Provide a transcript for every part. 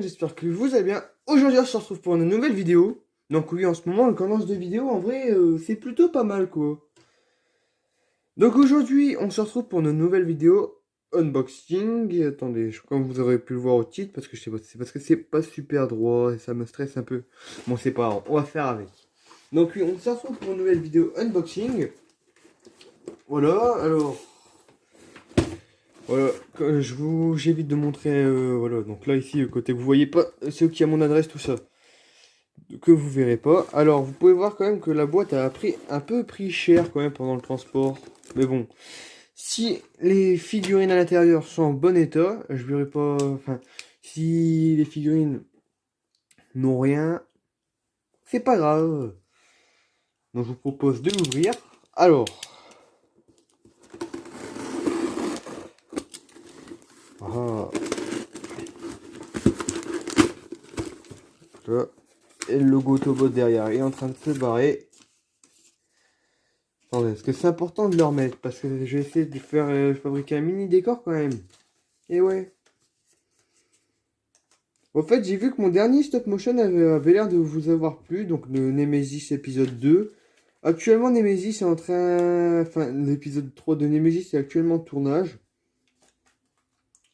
j'espère que vous allez bien. Aujourd'hui, on se retrouve pour une nouvelle vidéo. Donc oui, en ce moment, le tendance de vidéo, en vrai, c'est plutôt pas mal, quoi. Donc aujourd'hui, on se retrouve pour une nouvelle vidéo unboxing. Et attendez, comme vous aurez pu le voir au titre, parce que je sais pas, c'est parce que c'est pas super droit et ça me stresse un peu. Bon, c'est pas grave, on va faire avec. Donc oui, on se retrouve pour une nouvelle vidéo unboxing. Voilà, alors... Voilà, j'évite de montrer, voilà, donc là ici, côté que vous voyez pas, c'est qui a mon adresse, tout ça, que vous verrez pas. Alors, vous pouvez voir quand même que la boîte a un peu pris cher quand même pendant le transport. Mais bon, si les figurines à l'intérieur sont en bon état, je verrai pas, enfin, si les figurines n'ont rien, c'est pas grave. Donc, je vous propose de l'ouvrir. Alors, ah, là. Et le logo Autobot derrière est en train de se barrer. Attendez, est-ce que c'est important de le remettre? Parce que je vais essayer de faire fabriquer un mini décor quand même. Et ouais. En fait, j'ai vu que mon dernier stop motion avait l'air de vous avoir plu. Donc le Nemesis épisode 2. Actuellement, Nemesis est en train... Enfin, l'épisode 3 de Nemesis est actuellement en tournage.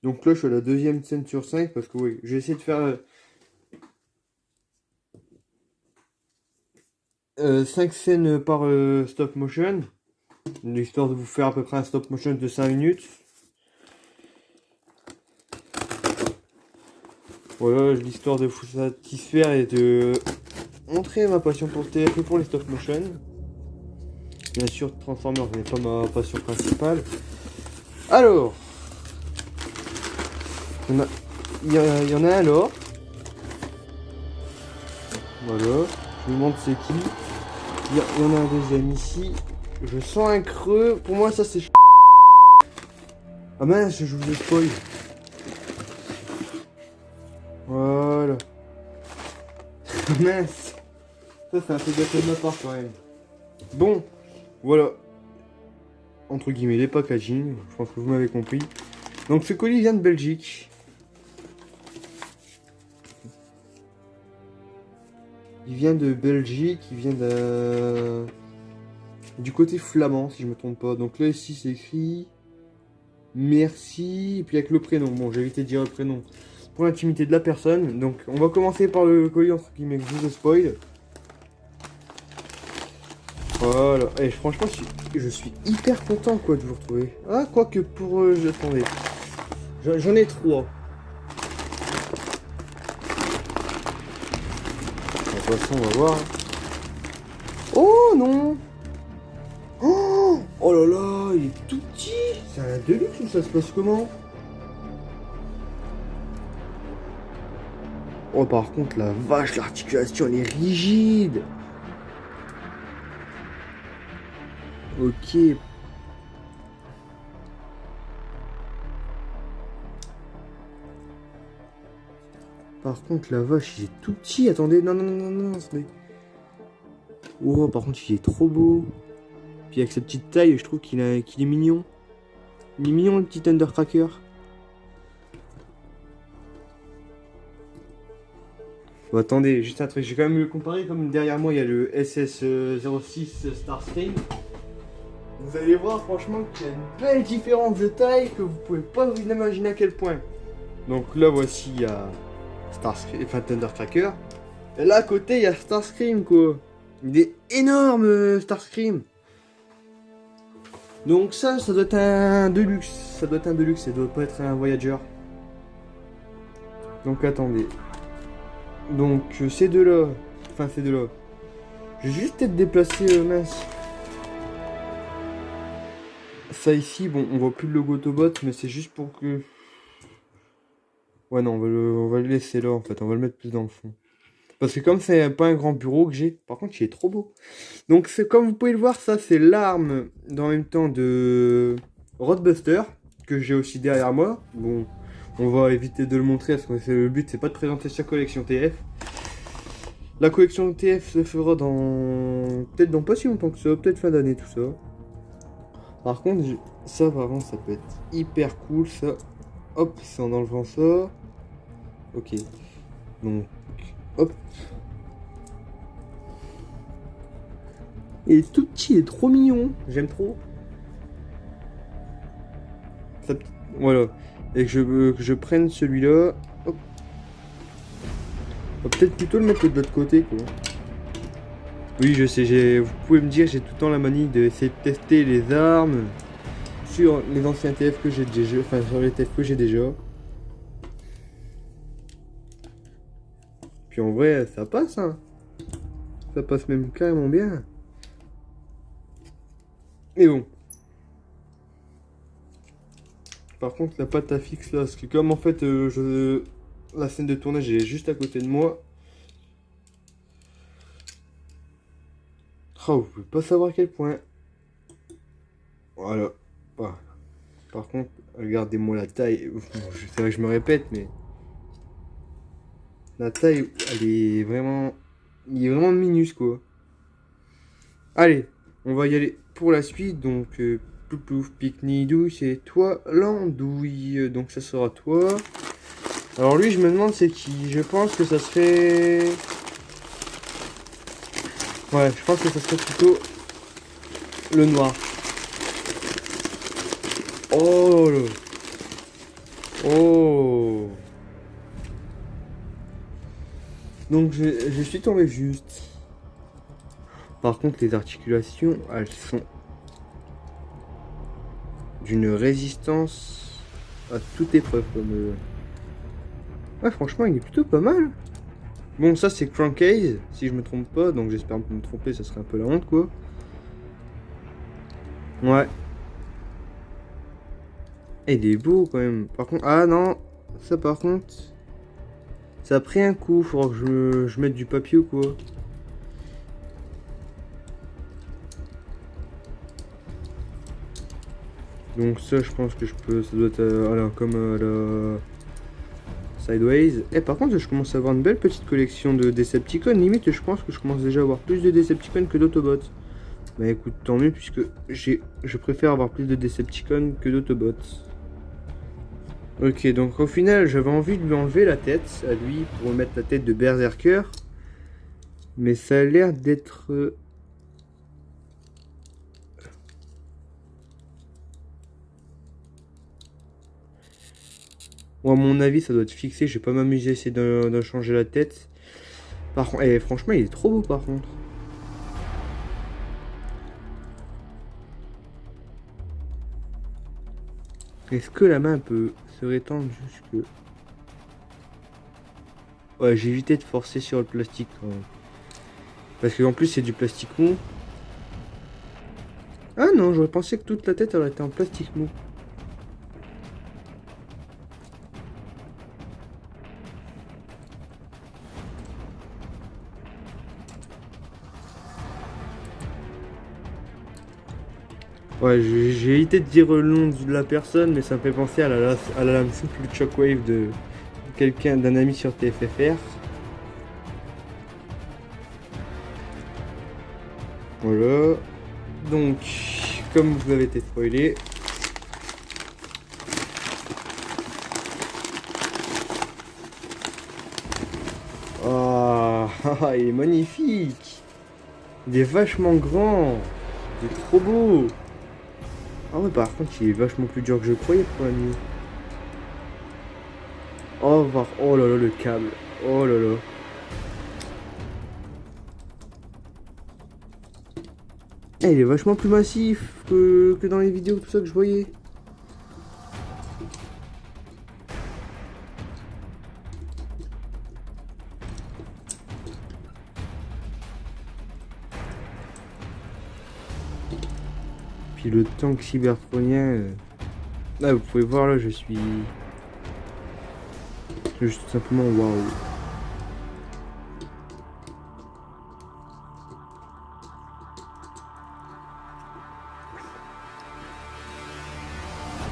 Donc là, je suis à la deuxième scène sur 5. Parce que oui, je vais essayer de faire... 5 scènes par stop motion, l'histoire de vous faire à peu près un stop motion de 5 minutes. Voilà, l'histoire de vous satisfaire et de montrer ma passion pour le TF et pour les stop motion. Bien sûr, Transformers n'est pas ma passion principale. Alors, il y en a un là. Voilà, je me demande c'est qui. Il y en a un deuxième ici. Je sens un creux. Pour moi, ça c'est... Ah mince, je vous ai spoil. Voilà. Mince. Ça, c'est un peu gâté de ma part quand même. Bon, voilà. Entre guillemets, les packaging. Je pense que vous m'avez compris. Donc, ce colis vient de Belgique. Il vient de Belgique. Il vient du côté flamand, si je me trompe pas. Donc là, ici, c'est écrit... Merci. Et puis avec le prénom. Bon, j'ai évité de dire le prénom pour l'intimité de la personne. Donc, on va commencer par le colis, entre guillemets, que je vous spoil. Voilà, et franchement, je suis hyper content quoi de vous retrouver. Ah, quoique pour... attendez, j'en ai 3. De toute façon, on va voir. Oh non. Oh là là, il est tout petit. C'est un Deluxe ou ça se passe comment? Oh, par contre, la vache, l'articulation, elle est rigide. Ok. Par contre, la vache, il est tout petit. Attendez, non, non, non, non, attendez. Oh, par contre, il est trop beau. Puis avec sa petite taille, je trouve qu'il est mignon. Il est mignon, le petit Thundercracker. Bon, attendez, juste un truc. Je vais quand même le comparer. Comme derrière moi, il y a le SS06 Starscream. Vous allez voir, franchement, qu'il y a une belle différence de taille que vous pouvez pas vous imaginer à quel point. Donc là, voici, il y a Starscream, enfin Thundercracker. Et là, à côté, il y a Starscream, quoi. Il est énorme, Starscream. Donc ça doit être un Deluxe. Ça doit être un Deluxe, ça doit pas être un Voyager. Donc attendez. Donc ces deux-là. Enfin ces deux-là. Je vais juste peut-être déplacer mince. Ça ici, bon, on voit plus le logo Autobot, mais c'est juste pour que... Ouais non, on va le laisser là en fait, on va le mettre plus dans le fond. Parce que comme c'est pas un grand bureau que j'ai, par contre il est trop beau. Donc c'est comme vous pouvez le voir, ça c'est l'arme en même temps de Roadbuster, que j'ai aussi derrière moi. Bon, on va éviter de le montrer parce que le but c'est pas de présenter sa collection TF. La collection TF se fera peut-être dans pas si longtemps que ça, peut-être fin d'année tout ça. Par contre, ça vraiment ça peut être hyper cool ça. Hop, c'est en enlevant ça. Ok. Donc, hop. Il est tout petit, il est trop mignon. J'aime trop. Voilà. Et que je prenne celui-là. Hop. On va peut-être plutôt le mettre de l'autre côté, quoi. Oui, je sais, vous pouvez me dire, j'ai tout le temps la manie d'essayer de tester les armes sur les anciens TF que j'ai déjà, enfin sur les TF que j'ai déjà. Puis en vrai, ça passe, hein. Ça passe même carrément bien. Mais bon. Par contre, la pâte à fixe là, parce que comme en fait, la scène de tournage est juste à côté de moi. Oh, vous pouvez pas savoir à quel point. Voilà. Par contre, regardez-moi la taille. C'est vrai que je me répète, mais la taille, elle est vraiment, il est vraiment minus quoi. Allez, on va y aller pour la suite. Donc, plouf plouf, pique-nidouille, c'est toi l'andouille. Donc, ça sera toi. Alors lui, je me demande c'est qui. Je pense que ça serait. Ouais, je pense que ça serait plutôt le noir. Oh là. Oh. Donc je suis tombé juste. Par contre, les articulations, elles sont d'une résistance à toute épreuve. Comme ouais, franchement, il est plutôt pas mal. Bon, ça c'est Crankcase, si je me trompe pas. Donc j'espère me tromper, ça serait un peu la honte, quoi. Ouais. Et il est beau quand même. Par contre, ah non, ça par contre, ça a pris un coup. Faudra que je mette du papier ou quoi. Donc ça, je pense que je peux, ça doit être comme la Sideways. Et par contre, je commence à avoir une belle petite collection de Decepticons. Limite, je pense que je commence déjà à avoir plus de Decepticons que d'Autobots. Bah écoute, tant mieux, puisque je préfère avoir plus de Decepticons que d'Autobots. Ok, donc au final, j'avais envie de lui enlever la tête à lui pour mettre la tête de Berserker. Mais ça a l'air d'être... Bon, à mon avis, ça doit être fixé. Je vais pas m'amuser à essayer d'en changer la tête. Par contre, franchement, il est trop beau par contre. Est-ce que la main peut se rétendre jusque... Ouais, j'ai évité de forcer sur le plastique quand même. Parce qu'en plus, c'est du plastique mou. Ah non, j'aurais pensé que toute la tête aurait été en plastique mou. Ouais, j'ai évité de dire le nom de la personne, mais ça me fait penser à la lame souple de Shockwave de quelqu'un, d'un ami sur TFFR. Voilà. Donc, comme vous avez été spoilé. Ah, il est magnifique. Il est vachement grand. Il est trop beau. Ah ouais, par contre, il est vachement plus dur que je croyais pour la nuit. Oh, oh là là, le câble. Oh là là. Eh, il est vachement plus massif que dans les vidéos, tout ça que je voyais. Puis le tank cybertronien. Là, vous pouvez voir, là, je suis juste tout simplement waouh.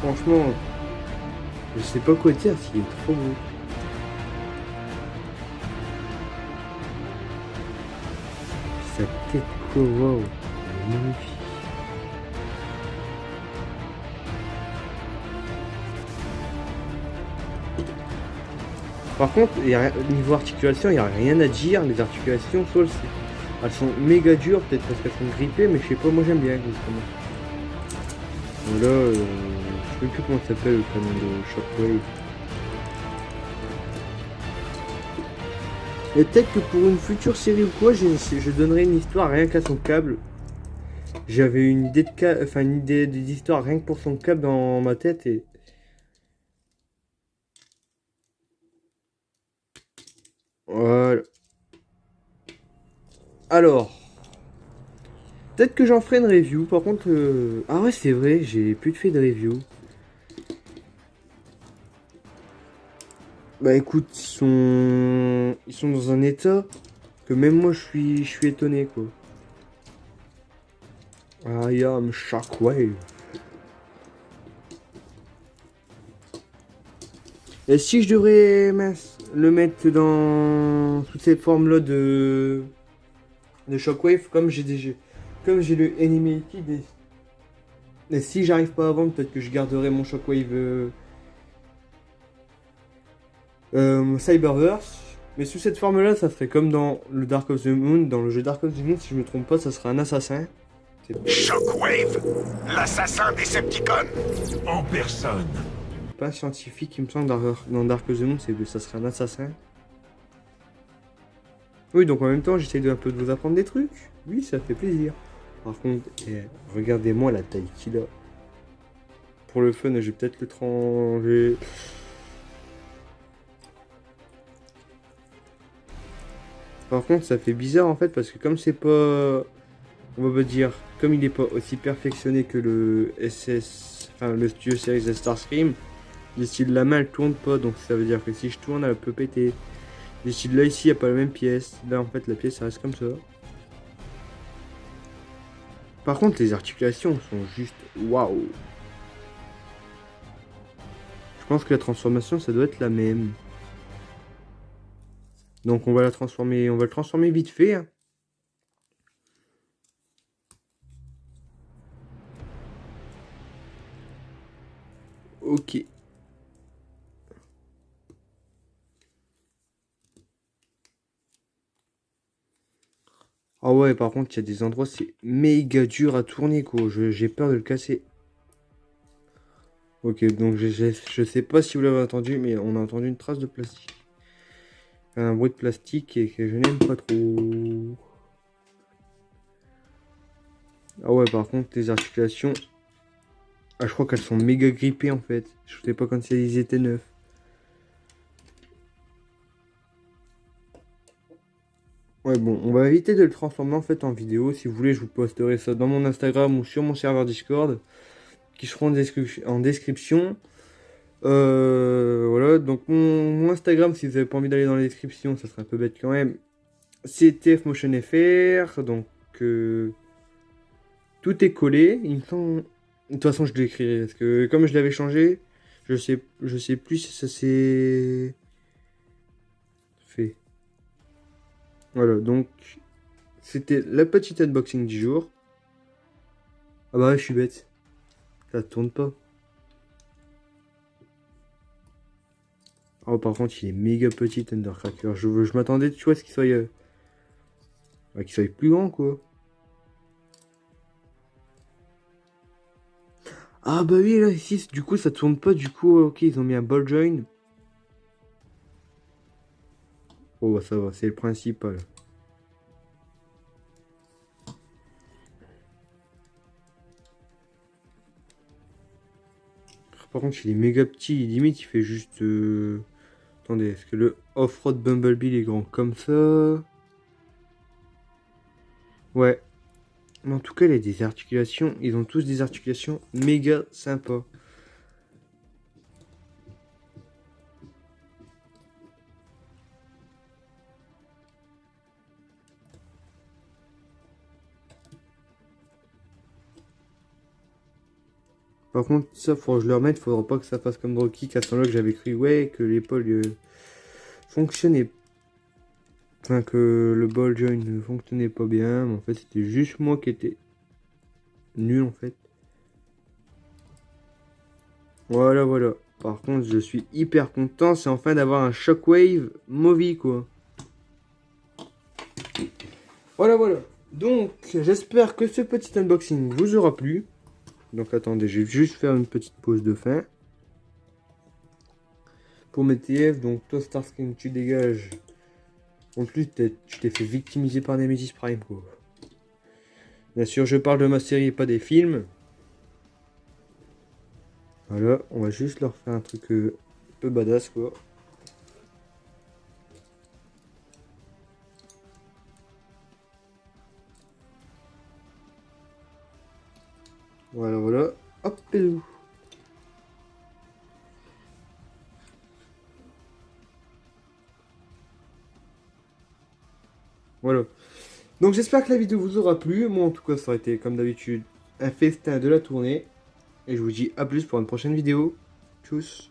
Franchement, je sais pas quoi dire, s'il est trop beau. Sa tête, quoi, waouh. Elle est magnifique. Par contre, niveau articulation, il n'y a rien à dire. Les articulations, soit elles sont méga dures, peut-être parce qu'elles sont grippées, mais je sais pas, moi j'aime bien justement. Donc là, je sais même plus comment ça s'appelle le canon de Shockwave. Et peut-être que pour une future série ou quoi, je donnerai une histoire rien qu'à son câble. J'avais une idée une idée d'histoire rien que pour son câble dans ma tête et. Voilà. Alors. Peut-être que j'en ferai une review. Par contre. Ah ouais, c'est vrai, j'ai plus fait de review. Bah écoute, ils sont dans un état que même moi je suis étonné quoi. I am Shockwave. Et si je devrais le mettre dans toutes ces formes-là de Shockwave, comme j'ai le Animated, et si j'arrive pas à vendre, peut-être que je garderai mon Shockwave Cyberverse. Mais sous cette forme-là, ça serait comme dans le Dark of the Moon. Dans le jeu Dark of the Moon, si je me trompe pas, ça serait un assassin. Shockwave, l'assassin Decepticon. En personne. Pas un scientifique, il me semble, dans Dark of the Moon, ça serait un assassin. Oui, donc en même temps, j'essaye un peu de vous apprendre des trucs. Oui, ça fait plaisir. Par contre, regardez-moi la taille qu'il a. Pour le fun, je vais peut-être le tranger. Par contre, ça fait bizarre en fait, parce que comme c'est pas. On va pas dire, comme il est pas aussi perfectionné que le SS. Enfin, le Studio Series de Starscream, d'ici de la main elle tourne pas, donc ça veut dire que si je tourne, elle peut péter. D'ici de là, ici, il n'y a pas la même pièce. Là, en fait, la pièce, ça reste comme ça. Par contre, les articulations sont juste waouh. Je pense que la transformation, ça doit être la même. Donc, on va le transformer vite fait. Hein. Ok. Ah ouais, par contre, il y a des endroits, c'est méga dur à tourner, quoi. J'ai peur de le casser. Ok, donc je sais pas si vous l'avez entendu, mais on a entendu une trace de plastique. Un bruit de plastique et que je n'aime pas trop. Ah ouais, par contre, les articulations... Ah, je crois qu'elles sont méga grippées, en fait. Je sais pas comme si elles étaient neufs. Ouais, bon, on va éviter de le transformer en fait en vidéo. Si vous voulez, je vous posterai ça dans mon Instagram ou sur mon serveur Discord, qui seront en description. Voilà, donc mon Instagram, si vous n'avez pas envie d'aller dans la description, ça serait un peu bête quand même. C'est TFMotionFR, donc tout est collé. Il me semble... De toute façon, je l'écrirai, parce que comme je l'avais changé, je sais plus si ça s'est fait. Voilà, donc c'était la petite unboxing du jour. Ah bah ouais, je suis bête. Ça tourne pas. Oh, par contre, il est méga petit, Thundercracker. Je m'attendais, tu vois, à ce qu'il soit plus grand, quoi. Ah bah oui, là, ici, du coup, ça tourne pas. Du coup, ok, ils ont mis un ball joint. Oh, bah ça va, c'est le principal. Par contre, il est méga petit. Limite, il fait juste... Attendez, est-ce que le Off-Road Bumblebee il est grand comme ça? Ouais. Mais en tout cas, il a des articulations. Ils ont tous des articulations méga sympas. Par contre, ça, faut que je le remette. Faudra pas que ça fasse comme Dropkick à ce moment-là que j'avais cru, ouais, que l'épaule fonctionnait. Enfin, que le ball joint ne fonctionnait pas bien. Mais en fait, c'était juste moi qui étais nul, en fait. Voilà, voilà. Par contre, je suis hyper content, c'est enfin d'avoir un Shockwave Movi, quoi. Voilà, voilà. Donc, j'espère que ce petit unboxing vous aura plu. Donc, attendez, je vais juste faire une petite pause de fin. Pour mes TF, donc toi, Starscream, tu dégages. En plus, tu t'es fait victimiser par Nemesis Prime, quoi. Bien sûr, je parle de ma série et pas des films. Voilà, on va juste leur faire un truc un peu badass, quoi. Voilà, voilà. Hop, et voilà. Donc j'espère que la vidéo vous aura plu. Moi en tout cas ça aurait été comme d'habitude un festin de la tournée. Et je vous dis à plus pour une prochaine vidéo. Tchuss.